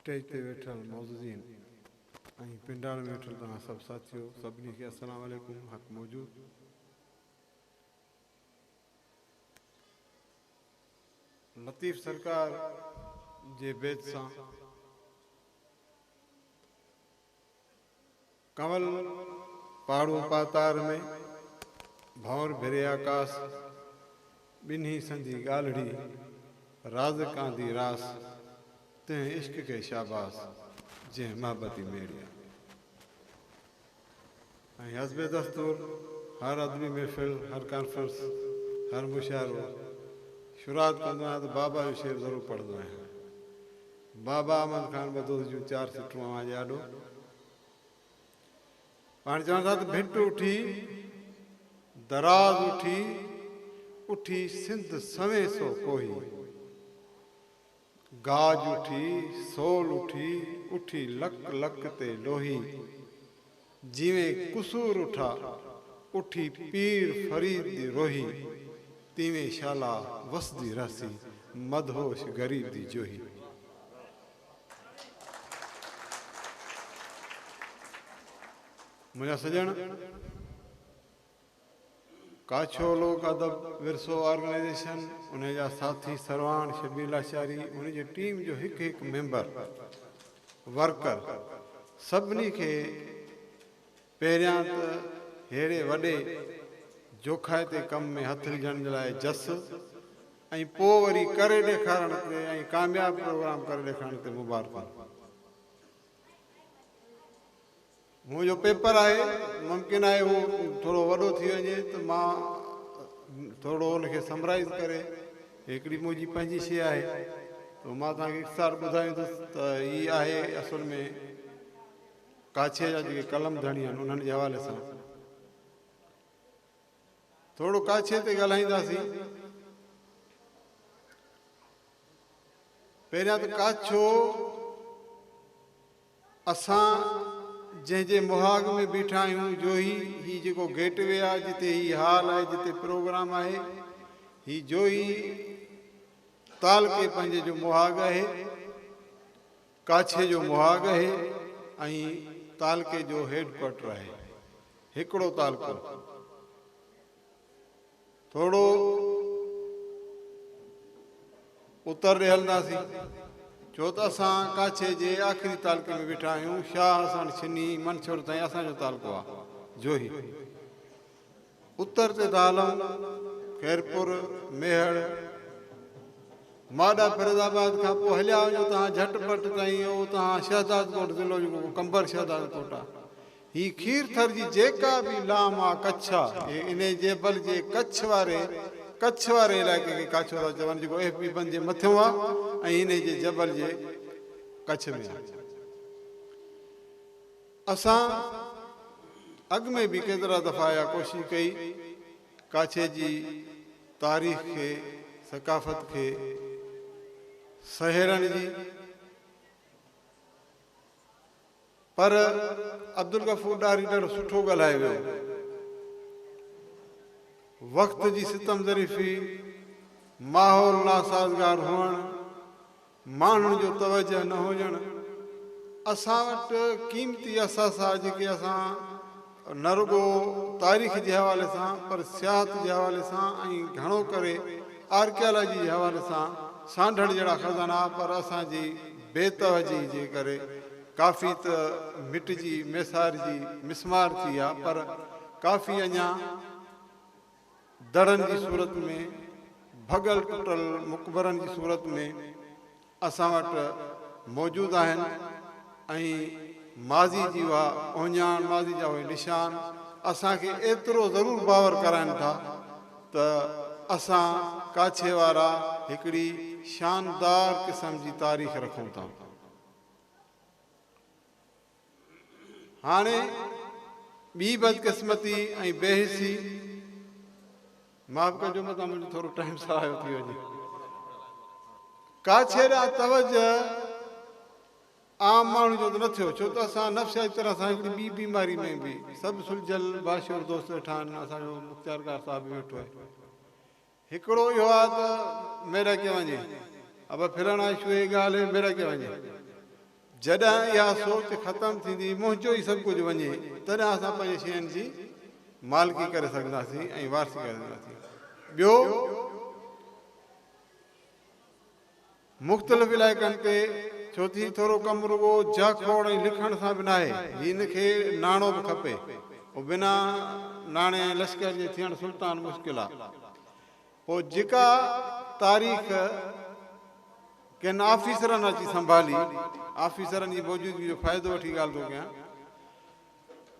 Stage ते वेठल मौजूदीन ऐं पिंडार में वेठल तव्हां सभु साथियो सभिनी खे अस्सलाम वालेकुम। हक़ मौजूद लतीफ़ सरकार जे बैत सां कंवल पहाड़ू पातार में भंवर भिरे आकाश ॿिन्ही संधी ॻाल्हिड़ी राज़ कांदी रास तंहिं इश्क के शाबास जंहिं महबती मेड़िया। ऐं हस्बे दस्तूर हर अदबी महफ़िल हर कॉन्फ्रेंस हर मुशाइरो शुरूआत कंदो आहियां त बाबा जो शेर ज़रूरु पढ़ंदो आहियां। बाबा अहमद ख़ान बदोद जूं 4 सिटरूं आवाज़ ॾाढो पाण चवनि था त भिट उठी दराज़ उठी उठी सिंध सवे सो कोही गाज उठी सोल उठी उठी लक लक ते लोही जिवें कुसूर उठा उठी पीर फरीद दी रोही तीवें शाला वसदी रसी मदहोश गरीब दी जोही। मुझा सजन काछो लोक अदब विरसो ऑर्गेनाइजेशन उन जा साथी सरवान शबील आशारी उन जी टीम जो हिकु हिकु मेंबर वर्कर सभिनी खे पहिरियां त अहिड़े वॾे जोखाए ते कम में हथ विझण जे लाइ जस ऐं पोइ वरी करे ॾेखारण ते ऐं कामयाबु प्रोग्राम करे ॾेखारण ते मुबारक। मुंहिंजो पेपर आहे मुमकिन आहे उहो थोरो वॾो थी वञे त मां थोरो हुनखे समराइज़ करे हिकिड़ी मुंहिंजी पंहिंजी शइ आहे त मां तव्हांखे इख़्तिसार ॿुधाईंदुसि त हीअ आहे असुल में काछे जा जेके कलम धणी आहिनि उन्हनि जे हवाले सां थोरो काछे ते ॻाल्हाईंदासीं। पहिरियां त काछो असां जंहिंजे मुहाग में बीठा आहियूं जो ही जेको गेटवे आहे जिते ही हाल आहे जिते प्रोग्राम आहे ही जो ही तालके पंहिंजे जो मुहाग आहे काछे जो मुहाग आहे ऐं तालके जो हेडक्वार्टर आहे हिकिड़ो तालको। थोरो उतर ॾे हलंदासीं छो त असां काछे जे आख़िरी तालके में वेठा आहियूं। शाह हसन छिनी मनसूर ताईं असांजो तालको आहे जो ही उत्तर ते था हलूं खैरपुर मेहड़ माडा फरीदाबाद खां पोइ हलिया वञो तव्हां झटपट ताईं उहो तव्हां शहदाद कोट ज़िलो जेको कंबर शहदाद कोट आहे ही खीर थर जी जेका बि लाम आहे कच्छ आहे इन जेबल जे कच्छ वारे इलाइक़े खे काछो था चवनि जेको एफपी बंद जे मथियों आहे ऐं इन जे जबल जे कच्छ में आहे। असां अॻु में बि केतिरा दफ़ा इहा कोशिशि कई काछे जी तारीख़ खे सकाफ़त खे सहेड़ण जी पर अब्दुल गफूर डारी ॾाढो सुठो ॻाल्हाए वियो। वक़्त जी सितम ज़रीफ़ी माहौल नासाज़गार हुअणु माण्हुनि जो तवजह न हुजणु असां वटि क़ीमती असासा जेके असां न रुगो तारीख़ जे हवाले सां पर सियाहत जे हवाले सां ऐं घणो करे आर्कियोलॉजी जे हवाले सां सांढण जहिड़ा खज़ाना पर असांजी बेतवजी जे करे काफ़ी त मिटिजी मेसारजी मिसमार थी आहे पर काफ़ी अञा दड़नि जी सूरत में भॻल टुटल मुक़बरनि जी सूरत में असां वटि मौजूदु आहिनि ऐं माज़ी जी उहा ओञाण माज़ी जा उहे निशान असांखे एतिरो ज़रूरु बावर कराइनि था त असां काछे वारा हिकिड़ी शानदार क़िस्म जी तारीख़ रखूं था। हाणे ॿी बदकिस्मती ऐं बेहिसी माफ़ कजो मतां मुंहिंजो थोरो टाइम सहायो थी वञे काछे ॾांहुं तवजह आम माण्हू जो त न थियो छो त असां नफ़्सियाती तरह सां हिकिड़ी ॿी बीमारी में बि सभु सुलझल बाशोर दोस्त वेठा आहिनि असांजो मुख़्तियारकार साहिबु बि वेठो आहे हिकिड़ो इहो आहे त मेरा के वञे अब फिरण शुए ॻाल्हि मेरा के वञे जॾहिं इहा सोच ख़तमु थींदी, मुंहिंजो ई सभु कुझु वञे, तॾहिं असां पंहिंजी शयुनि जी मालिकी करे सघंदासीं ऐं वारसी करे सघंदासीं। ॿियो, मुख़्तलिफ़ इलाइक़नि ते छो थी थोरो कमु रुगो जाखोड़ ऐं लिखण सां बि न आहे, हिनखे नाणो बि खपे। पोइ बिना नाणे ऐं लश्कर जे थियणु सुल्तान मुश्किल आहे। पोइ जेका तारीख़ किन ऑफिसरनि अची संभाली, ऑफिसरनि जी मौजूदगी जो फ़ाइदो वठी ॻाल्हि थो कयां।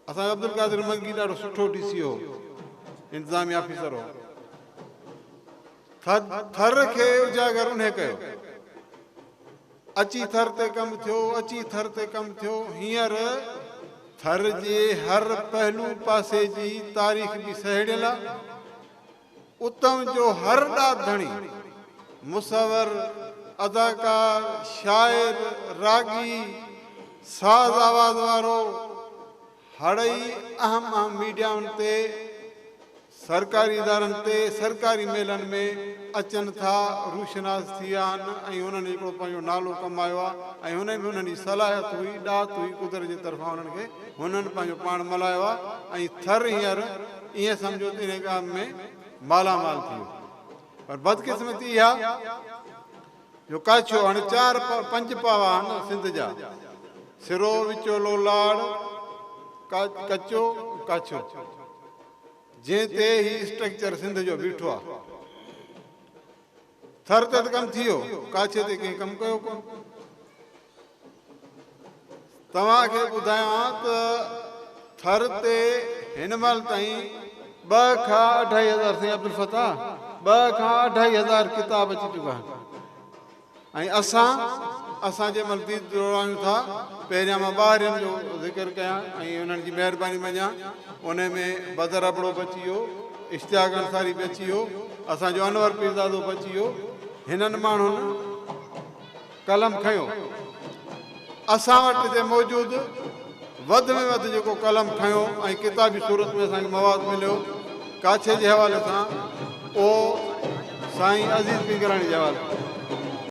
असांजो अब्दुल कादिर मंगी ॾाढो सुठो DC हो, इंतिज़ामी ऑफिसर हो। थर खे उजागर उन कयो, अची थर ते कमु थियो, अची थर ते कमु थियो। हींअर थर जे हर पहलू पासे जी तारीख़ बि सहेड़ियल आहे। उत्तम जो हर ॾाधणी, मुसवर, अदाकार, शाइर, रागी, साज़ आवाज़ वारो, हड़ई अहम मीडियाउनि ते, सरकारी इदारनि ते, सरकारी मेलनि में अचनि था, रूशनास थी विया आहिनि ऐं हुननि हिकिड़ो पंहिंजो नालो कमायो आहे ऐं हुन में हुननि जी सलाहियत हुई, ॾात हुई कुदरत जे तरफ़ां हुननि खे, हुननि पंहिंजो पाण मल्हायो आहे ऐं थर हींअर ईअं सम्झो त इन काम में मालामाल थी वियो। पर बदकिस्मती इहा जो काछो हाणे 4-5 पावा आहिनि सिंध जा, सिरो, विचोलो, लाड़, कचो, काछो, जंहिं ते ही स्ट्रक्चर सिंध जो बीठो आहे। थर ते त कमु थी वियो, काछे ते कंहिं कमु कयो कोन। तव्हांखे ॿुधायां त थर ते हिन महिल ताईं 2 खां 2.5 हज़ार, साईं अब्दुल फताह, 2 खां 2.5 हज़ार किताब अची चुका आहिनि। ऐं असांजे मस्जिद जोड़ायूं था। पहिरियां मां ॿाहिरियुनि जो ज़िक्र कयां ऐं उन्हनि जी महिरबानी मञां। उन में बदर अबड़ो बि अची वियो, इश्तियाक अंसारी बि अची वियो, असांजो अनवर पीरज़ादो बि अची वियो। हिननि माण्हुनि कलम खयो। असां वटि हिते मौजूदु वधि में वधि जेको कलम खयो ऐं किताबी सूरत में असांखे मवादु मिलियो काछे जे हवाले सां, उहो साईं अज़ीज़ पिंगराणी जे हवाले।